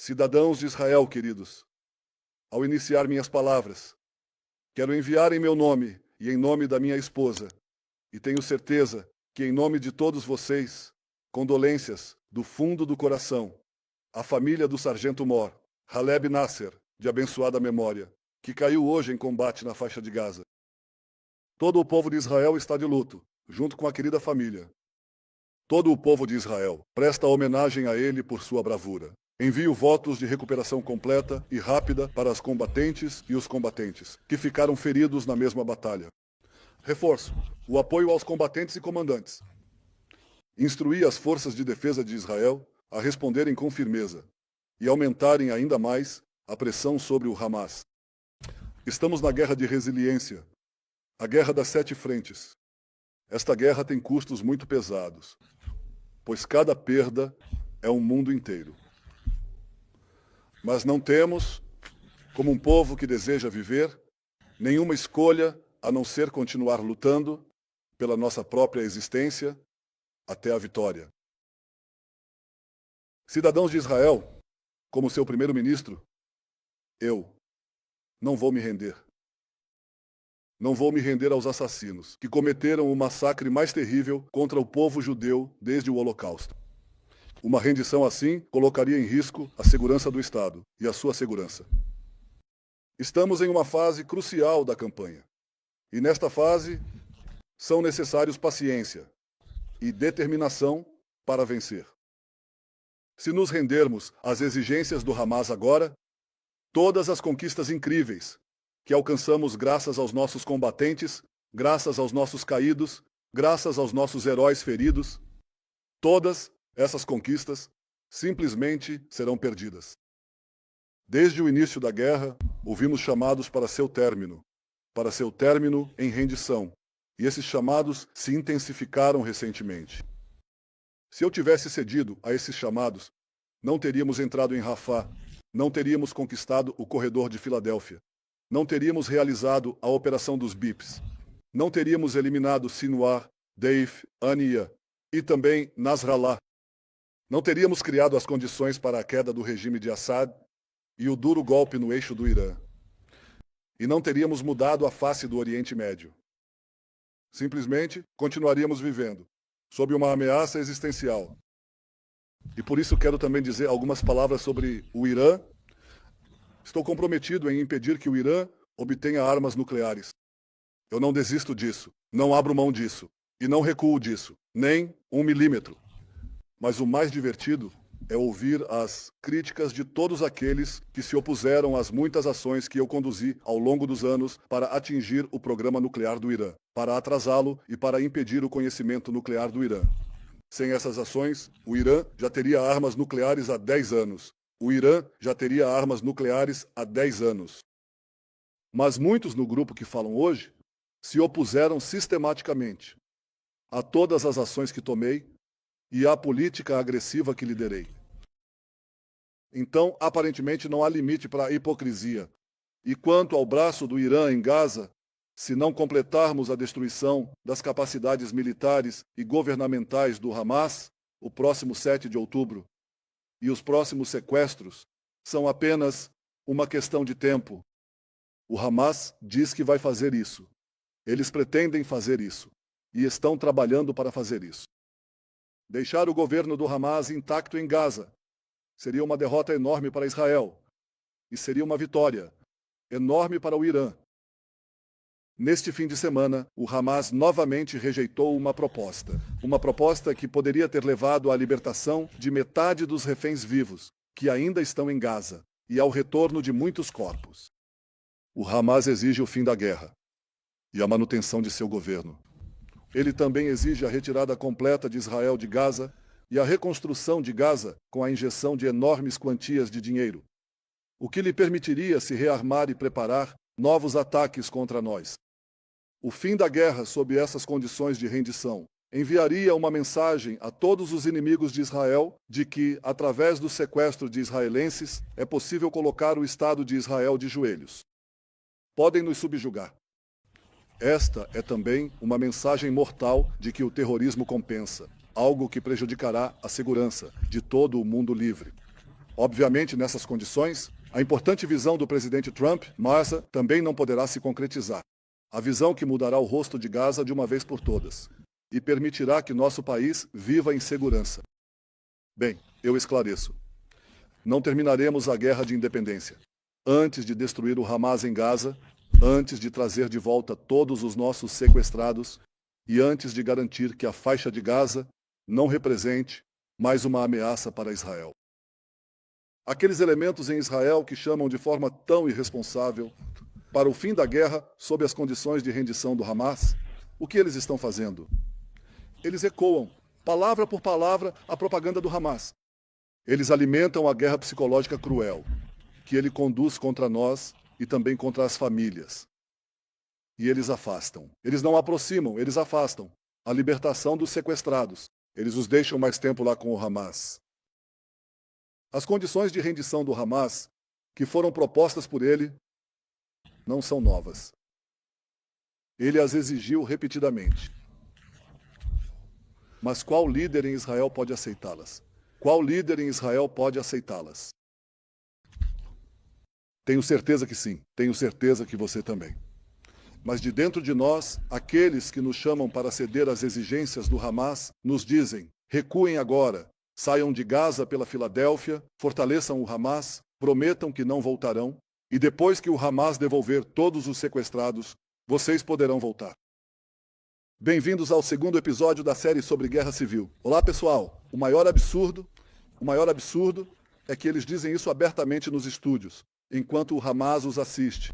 Cidadãos de Israel, queridos, ao iniciar minhas palavras, quero enviar em meu nome e em nome da minha esposa, e tenho certeza que em nome de todos vocês, condolências do fundo do coração, à família do sargento Mor, Haleb Nasser, de abençoada memória, que caiu hoje em combate na faixa de Gaza. Todo o povo de Israel está de luto, junto com a querida família. Todo o povo de Israel presta homenagem a ele por sua bravura. Envio votos de recuperação completa e rápida para as combatentes e os combatentes, que ficaram feridos na mesma batalha. Reforço o apoio aos combatentes e comandantes. Instruí as forças de defesa de Israel a responderem com firmeza e aumentarem ainda mais a pressão sobre o Hamas. Estamos na guerra de resiliência, a guerra das 7 frentes. Esta guerra tem custos muito pesados, pois cada perda é um mundo inteiro. Mas não temos, como um povo que deseja viver, nenhuma escolha a não ser continuar lutando pela nossa própria existência até a vitória. Cidadãos de Israel, como seu primeiro-ministro, eu não vou me render. Não vou me render aos assassinos que cometeram o massacre mais terrível contra o povo judeu desde o Holocausto. Uma rendição assim colocaria em risco a segurança do Estado e a sua segurança. Estamos em uma fase crucial da campanha. E nesta fase são necessários paciência e determinação para vencer. Se nos rendermos às exigências do Hamas agora, todas as conquistas incríveis que alcançamos graças aos nossos combatentes, graças aos nossos caídos, graças aos nossos heróis feridos, todas essas conquistas simplesmente serão perdidas. Desde o início da guerra, ouvimos chamados para seu término em rendição, e esses chamados se intensificaram recentemente. Se eu tivesse cedido a esses chamados, não teríamos entrado em Rafah, não teríamos conquistado o corredor de Filadélfia, não teríamos realizado a operação dos BIPs, não teríamos eliminado Sinwar, Deif, Ania e também Nasrallah. Não teríamos criado as condições para a queda do regime de Assad e o duro golpe no eixo do Irã. E não teríamos mudado a face do Oriente Médio. Simplesmente continuaríamos vivendo sob uma ameaça existencial. E por isso quero também dizer algumas palavras sobre o Irã. Estou comprometido em impedir que o Irã obtenha armas nucleares. Eu não desisto disso, não abro mão disso e não recuo disso, nem 1 milímetro. Mas o mais divertido é ouvir as críticas de todos aqueles que se opuseram às muitas ações que eu conduzi ao longo dos anos para atingir o programa nuclear do Irã, para atrasá-lo e para impedir o conhecimento nuclear do Irã. Sem essas ações, o Irã já teria armas nucleares há 10 anos. O Irã já teria armas nucleares há 10 anos. Mas muitos no grupo que falam hoje se opuseram sistematicamente a todas as ações que tomei e à política agressiva que liderei. Então, aparentemente, não há limite para a hipocrisia. E quanto ao braço do Irã em Gaza, se não completarmos a destruição das capacidades militares e governamentais do Hamas, o próximo 7 de outubro, e os próximos sequestros, são apenas uma questão de tempo. O Hamas diz que vai fazer isso. Eles pretendem fazer isso. E estão trabalhando para fazer isso. Deixar o governo do Hamas intacto em Gaza seria uma derrota enorme para Israel e seria uma vitória enorme para o Irã. Neste fim de semana, o Hamas novamente rejeitou uma proposta que poderia ter levado à libertação de metade dos reféns vivos que ainda estão em Gaza e ao retorno de muitos corpos. O Hamas exige o fim da guerra e a manutenção de seu governo. Ele também exige a retirada completa de Israel de Gaza e a reconstrução de Gaza com a injeção de enormes quantias de dinheiro, o que lhe permitiria se rearmar e preparar novos ataques contra nós. O fim da guerra sob essas condições de rendição enviaria uma mensagem a todos os inimigos de Israel de que, através do sequestro de israelenses, é possível colocar o Estado de Israel de joelhos. Podem nos subjugar. Esta é também uma mensagem mortal de que o terrorismo compensa, algo que prejudicará a segurança de todo o mundo livre. Obviamente, nessas condições, a importante visão do presidente Trump, Massa, também não poderá se concretizar. A visão que mudará o rosto de Gaza de uma vez por todas e permitirá que nosso país viva em segurança. Bem, eu esclareço. Não terminaremos a guerra de independência. Antes de destruir o Hamas em Gaza, antes de trazer de volta todos os nossos sequestrados e antes de garantir que a faixa de Gaza não represente mais uma ameaça para Israel. Aqueles elementos em Israel que chamam de forma tão irresponsável para o fim da guerra sob as condições de rendição do Hamas, o que eles estão fazendo? Eles ecoam, palavra por palavra, a propaganda do Hamas. Eles alimentam a guerra psicológica cruel, que ele conduz contra nós e também contra as famílias. E eles afastam. Eles não aproximam, eles afastam. A libertação dos sequestrados. Eles os deixam mais tempo lá com o Hamas. As condições de rendição do Hamas, que foram propostas por ele, não são novas. Ele as exigiu repetidamente. Mas qual líder em Israel pode aceitá-las? Qual líder em Israel pode aceitá-las? Tenho certeza que sim. Tenho certeza que você também. Mas de dentro de nós, aqueles que nos chamam para ceder às exigências do Hamas, nos dizem: recuem agora, saiam de Gaza pela Filadélfia, fortaleçam o Hamas, prometam que não voltarão, e depois que o Hamas devolver todos os sequestrados, vocês poderão voltar. Bem-vindos ao segundo episódio da série sobre guerra civil. Olá, pessoal. O maior absurdo é que eles dizem isso abertamente nos estúdios, enquanto o Hamas os assiste.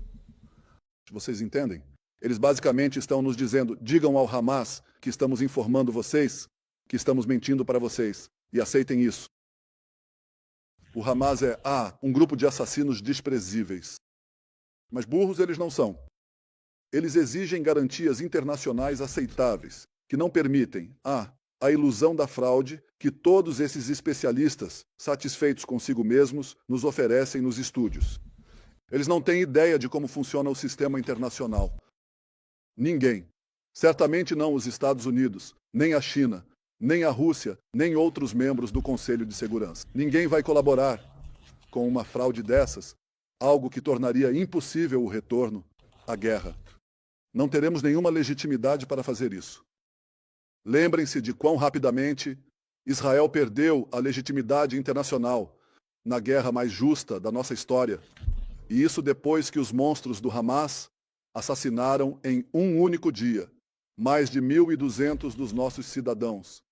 Vocês entendem? Eles basicamente estão nos dizendo: digam ao Hamas que estamos informando vocês, que estamos mentindo para vocês, e aceitem isso. O Hamas é, um grupo de assassinos desprezíveis. Mas burros eles não são. Eles exigem garantias internacionais aceitáveis, que não permitem, a ilusão da fraude que todos esses especialistas, satisfeitos consigo mesmos, nos oferecem nos estúdios. Eles não têm ideia de como funciona o sistema internacional. Ninguém, certamente não os Estados Unidos, nem a China, nem a Rússia, nem outros membros do Conselho de Segurança. Ninguém vai colaborar com uma fraude dessas, algo que tornaria impossível o retorno à guerra. Não teremos nenhuma legitimidade para fazer isso. Lembrem-se de quão rapidamente Israel perdeu a legitimidade internacional na guerra mais justa da nossa história. E isso depois que os monstros do Hamas assassinaram em um único dia mais de 1.200 dos nossos cidadãos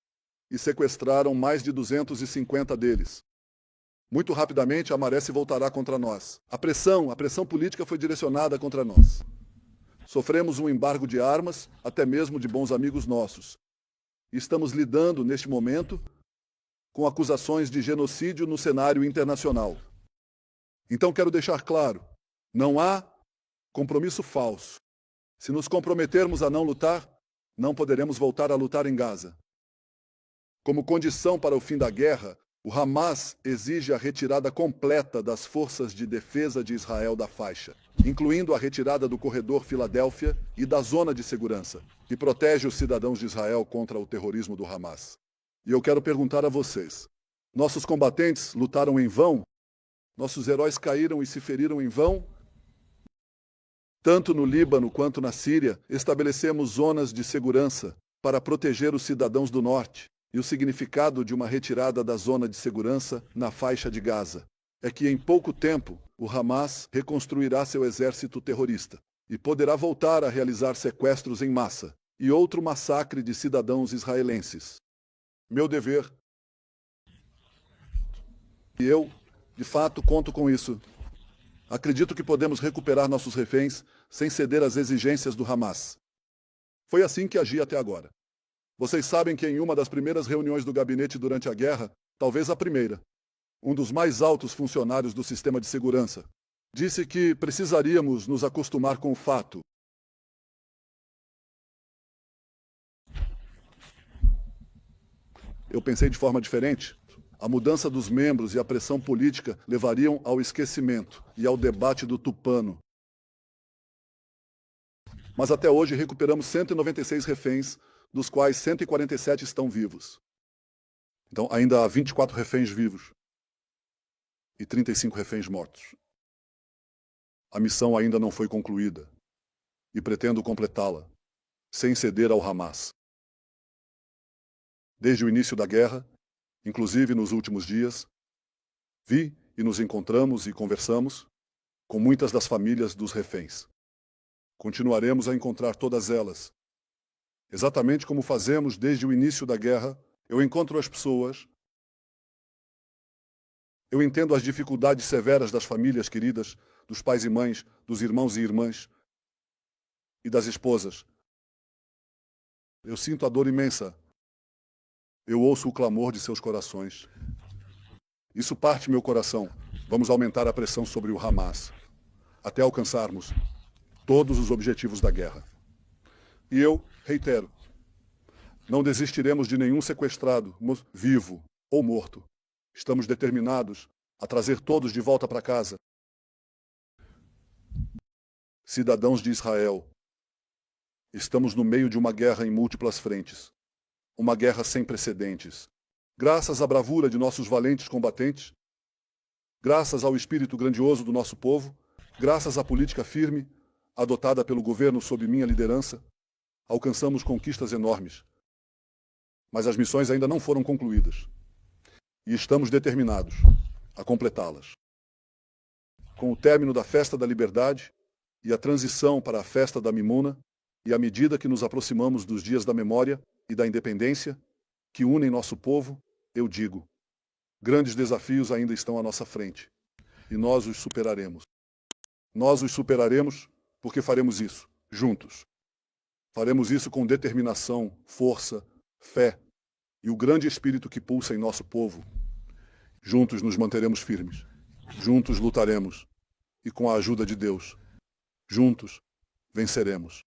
e sequestraram mais de 250 deles. Muito rapidamente a maré se voltará contra nós. A pressão política foi direcionada contra nós. Sofremos um embargo de armas, até mesmo de bons amigos nossos. E estamos lidando, neste momento, com acusações de genocídio no cenário internacional. Então quero deixar claro, não há compromisso falso. Se nos comprometermos a não lutar, não poderemos voltar a lutar em Gaza. Como condição para o fim da guerra, o Hamas exige a retirada completa das forças de defesa de Israel da faixa, incluindo a retirada do corredor Filadélfia e da zona de segurança, que protege os cidadãos de Israel contra o terrorismo do Hamas. E eu quero perguntar a vocês: nossos combatentes lutaram em vão? Nossos heróis caíram e se feriram em vão? Tanto no Líbano quanto na Síria, estabelecemos zonas de segurança para proteger os cidadãos do norte. E o significado de uma retirada da zona de segurança na faixa de Gaza é que em pouco tempo o Hamas reconstruirá seu exército terrorista e poderá voltar a realizar sequestros em massa e outro massacre de cidadãos israelenses. Meu dever. E eu, de fato, conto com isso. Acredito que podemos recuperar nossos reféns sem ceder às exigências do Hamas. Foi assim que agi até agora. Vocês sabem que em uma das primeiras reuniões do gabinete durante a guerra, talvez a primeira, um dos mais altos funcionários do sistema de segurança disse que precisaríamos nos acostumar com o fato. Eu pensei de forma diferente. A mudança dos membros e a pressão política levariam ao esquecimento e ao debate do tupano. Mas até hoje recuperamos 196 reféns, dos quais 147 estão vivos. Então ainda há 24 reféns vivos. e 35 reféns mortos. A missão ainda não foi concluída e pretendo completá-la, sem ceder ao Hamas. Desde o início da guerra, inclusive nos últimos dias, vi e nos encontramos e conversamos com muitas das famílias dos reféns. Continuaremos a encontrar todas elas. Exatamente como fazemos desde o início da guerra, eu encontro as pessoas. Eu entendo as dificuldades severas das famílias queridas, dos pais e mães, dos irmãos e irmãs e das esposas. Eu sinto a dor imensa. Eu ouço o clamor de seus corações. Isso parte meu coração. Vamos aumentar a pressão sobre o Hamas, até alcançarmos todos os objetivos da guerra. E eu reitero, não desistiremos de nenhum sequestrado, vivo ou morto. Estamos determinados a trazer todos de volta para casa. Cidadãos de Israel, estamos no meio de uma guerra em múltiplas frentes. Uma guerra sem precedentes. Graças à bravura de nossos valentes combatentes, graças ao espírito grandioso do nosso povo, graças à política firme adotada pelo governo sob minha liderança, alcançamos conquistas enormes. Mas as missões ainda não foram concluídas. E estamos determinados a completá-las. Com o término da Festa da Liberdade e a transição para a Festa da Mimuna, e à medida que nos aproximamos dos dias da memória e da independência, que unem nosso povo, eu digo, grandes desafios ainda estão à nossa frente, e nós os superaremos. Nós os superaremos porque faremos isso, juntos. Faremos isso com determinação, força, fé e o grande espírito que pulsa em nosso povo. Juntos nos manteremos firmes. Juntos lutaremos. E com a ajuda de Deus, juntos venceremos.